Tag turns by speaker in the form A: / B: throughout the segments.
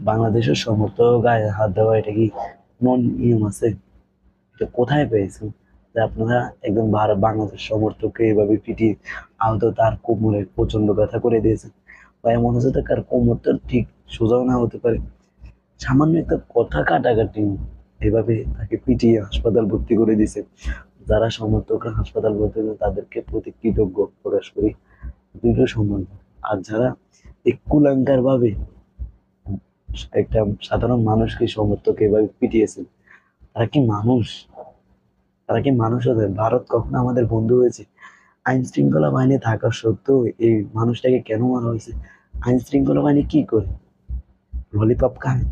A: বাংলাদেশের সমর্থক গায়ে হাত দেওয়া এটা কি কোন নিয়ম আছে? এটা কোথায় পেয়েছেন যে আপনারা একজন বাংলাদেশ সমর্থককে এভাবে পিটিয়ে আহত তার কোমরে প্রচন্ড ব্যথা করে দিয়েছেন? বা এমন হচ্ছে তার কোমরটা ঠিক সোজাও না হতে পারে, সামান্য একটা কথা কাটাকাটি এভাবে তাকে পিটিয়ে হাসপাতাল ভর্তি করে দিয়েছে। যারা সমর্থকরা হাসপাতাল ভর্তি করে তাদেরকে প্রতি কৃতজ্ঞ প্রকাশ করি, দৃঢ় সম্মান। আর যারা এই কুলাঙ্কার ভাবে একটা সাধারণ মানুষকে সমর্থক এভাবে পিটিয়েছেন, তারা কি মানুষ? তারা কি মানুষ হতে? ভারত কখনো আমাদের বন্ধু হয়েছে? আইন শৃঙ্খলা বাহিনী থাকা সত্ত্বেও এই মানুষটাকে কেন মারা হয়েছে? আইন শৃঙ্খলা বাহিনী কি করে? ললিপপ খায়?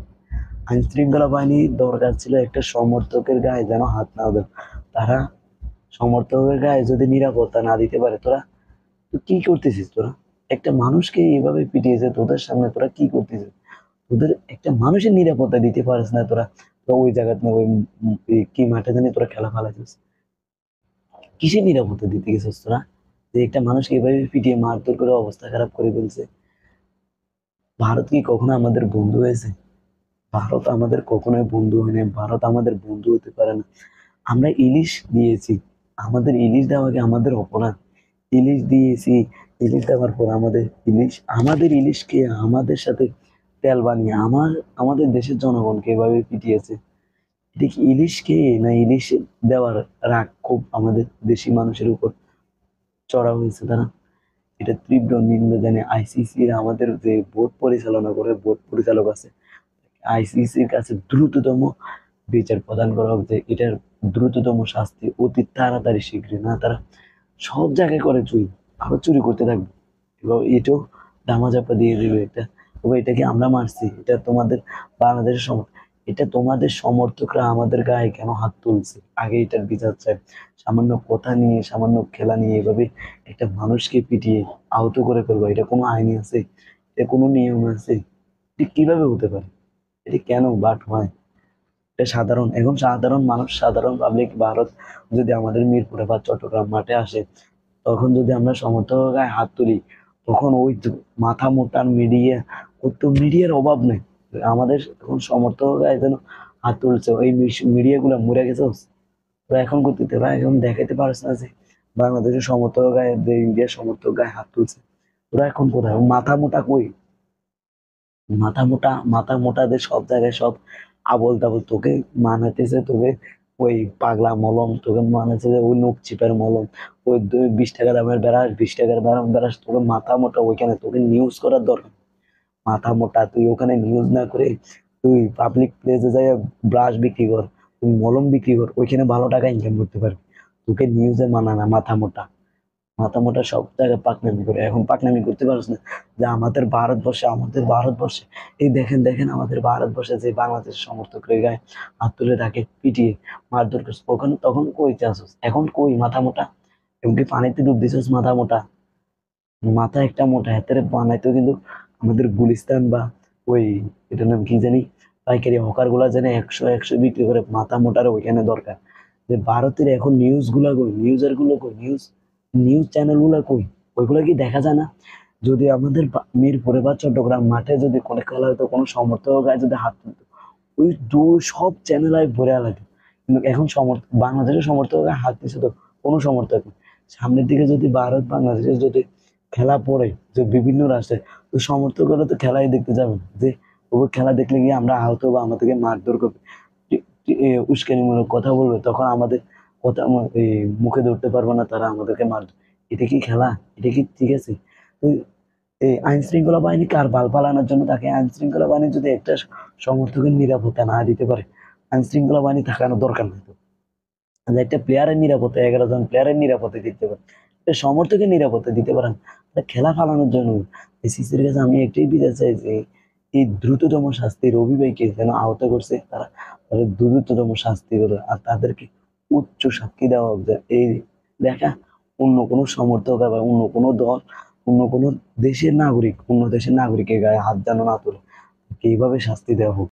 A: আইন শৃঙ্খলা বাহিনী দরকার ছিল একটা সমর্থকের গায়ে যেন হাত না দেয়। তারা সমর্থকের গায়ে যদি নিরাপত্তা না দিতে পারে, তোরা তো কি করতেছিস? তোরা একটা মানুষকে এভাবে পিটিয়েছে তোদের সামনে, তোরা কি করতেছিস? তোদের একটা মানুষের নিরাপত্তা দিতে পারিস না তোরা। তো ওই জায়গাতে ওই কি মাঠে জানি তোরা খেলা ফেলাছিস, কিসের নিরাপত্তা দিতে গেছিস তোরা? যে একটা মানুষকে এভাবে পিটিয়ে মারধর করে অবস্থা খারাপ করে ফেলছে। ভারত কি কখনো আমাদের বন্ধু হয়েছে? ভারত আমাদের কখনোই বন্ধু হয়নি, ভারত আমাদের বন্ধু হতে পারে না। আমরা ইলিশ দিয়েছি, আমাদের ইলিশ দেওয়াকে আমাদের অপরাধ? ইলিশ দিয়েছি, ইলিশ দেওয়ার পর আমাদের ইলিশকে আমাদের সাথে তেল বানিয়ে আমাদের দেশের জনগণকে এভাবে পিটিয়েছে। এটা কি ইলিশকে না ইলিশ দেওয়ার রাগ খুব আমাদের দেশি মানুষের উপর চড়া হয়েছে তারা? এটা তীব্র নিন্দা জানিয়ে আইসিসির আমাদের যে বোর্ড পরিচালনা করে বোর্ড পরিচালক আছে, আইসিসির কাছে দ্রুততম বিচার প্রদান করা হোক, যে এটার দ্রুততম শাস্তি অতি তাড়াতাড়ি শীঘ্রই। না তারা সব জায়গায় করে চুরি, আরো চুরি করতে থাকবে এবং এটাও ধামাচাপা দিয়ে দিবে এটা। তবে এটাকে আমরা মারছি, এটা তোমাদের বাংলাদেশের এটা তোমাদের সমর্থকরা আমাদের গায়ে কেন হাত তুলছে, আগে এটার বিচার চাই। সামান্য কথা নিয়ে, সামান্য খেলা নিয়ে এভাবে একটা মানুষকে পিটিয়ে আহত করে ফেলবো, এটা কোনো আইনি আছে? এটা কোনো নিয়ম আছে? এটা কিভাবে হতে পারে? এটা কেন বাট হয়? এটা সাধারণ, এখন সাধারণ মানুষ, সাধারণ পাবলিক ভারত যদি আমাদের মিরপুরে বা চট্টগ্রাম মাঠে আসে, তখন যদি আমরা সমর্থক গায়ে হাত তুলি, তখন ওই মাথা মোটার মিডিয়া, ও তো মিডিয়ার অভাব নেই। আমাদের এখন সমর্থক গায়ে যেন হাত তুলছে, ওই মিডিয়া গুলা মরে গেছে। ওরা এখন করতে পারে, এখন দেখাতে পারছে না যে বাংলাদেশের সমর্থক গায়ে, যে ইন্ডিয়ার সমর্থক গায়ে হাত তুলছে। ওরা এখন কোথায়? ও মাথা মোটা কই? মাথা মোটাদের সব জায়গায় সব আবল তাবল তোকে মানাতেছে, তোকে ওই পাগলা মলম তোকে মানাচ্ছে, যে ওই নখ চিপের মলম, ওই 20 টাকা দামের বেড়াস, 20 টাকার বেড়াস, তোকে মাথা মোটা ওইখানে তোকে নিউজ করার দরকার। মাথা মোটা তুই ওখানে নিউজ না করে তুই পাবলিক প্লেসে যাই ব্রাশ বিক্রি কর, তুই মলম বিক্রি কর, ওইখানে ভালো টাকা ইনকাম করতে পারবি। তোকে নিউজে মানা না, মাথা মোটা। মাথা মোটা সব জায়গায় পাকনামি করে, এখন পাকনামি করতে পারছ না যে আমাদের ভারতবর্ষে এই দেখেন দেখেন আমাদের ভারতবর্ষে যে বাংলাদেশের সমর্থকরা গায়ে হাত তুলে তাকে পিটিয়ে মারধর করছে, ওখানে তখন কই চাষস? এখন কই মাথা মোটা? এমনকি পানিতে ডুব দিছিস মাথা মোটা? মাথা একটা মোটা হাতের বানাইতো কিন্তু আমাদের গুলিস্তান বা ওই, এটার নাম কি জানি, পাইকারি হকার গুলা জানে 100 বিক্রি করে, মাথা মোটার ওইখানে দরকার। যে ভারতের এখন নিউজ গুলা কই, নিউজের গুলো কই, নিউজ নিউজ চ্যানেল গুলা কই? ওইগুলো কি দেখা যায় না? যদি আমাদের মিরপুরে বা চট্টগ্রাম মাঠে যদি কোনো খেলা হতো, কোনো সমর্থক গায়ে যদি হাত তুলতো, ওই সব চ্যানেল ভরে লাগে। কিন্তু এখন বাংলাদেশের সমর্থক গায়ে হাত দিচ্ছে তো কোনো সমর্থক নেই। সামনের দিকে যদি ভারত বাংলাদেশের যদি খেলা পড়ে, যে বিভিন্ন রাষ্ট্রে, তো সমর্থকরা তো খেলাই দেখতে যাবে না, যে ওই খেলা দেখলে গিয়ে আমরা আহত বা আমাদেরকে মারধর করবে, উস্কানিমূলক কথা বলবে, তখন আমাদের কথা মুখে ধরতে পারবো না, তারা আমাদেরকে মারবে। এটা কি খেলা? এটা কি ঠিক আছে? তো এই আইন শৃঙ্খলা বাহিনী কার বাল পালানোর জন্য তাকে, আইন শৃঙ্খলা বাহিনী যদি একটা সমর্থকের নিরাপত্তা না দিতে পারে, আইন শৃঙ্খলা বাহিনী থাকানোর দরকার নেই তো। যে একটা প্লেয়ারের নিরাপত্তা, 11 জন প্লেয়ারের নিরাপত্তা দিতে পারে, একটা সমর্থকের নিরাপত্তা দিতে পারেন, তা খেলা ফালানোর জন্য সিসির কাছে আমি একটাই বিচার চাই যে এই দ্রুততম শাস্তি রবি ভাইকে যেন আহত করছে তারা, তাদের দ্রুততম শাস্তি করে, আর তাদেরকে উচ্চ শাস্তি দেওয়া হোক। যে এই দেখা অন্য কোনো সমর্থক বা অন্য কোনো দল, অন্য কোনো দেশের নাগরিক, অন্য দেশের নাগরিকের গায়ে হাত যেন না তোলে, এইভাবে শাস্তি দেওয়া হোক।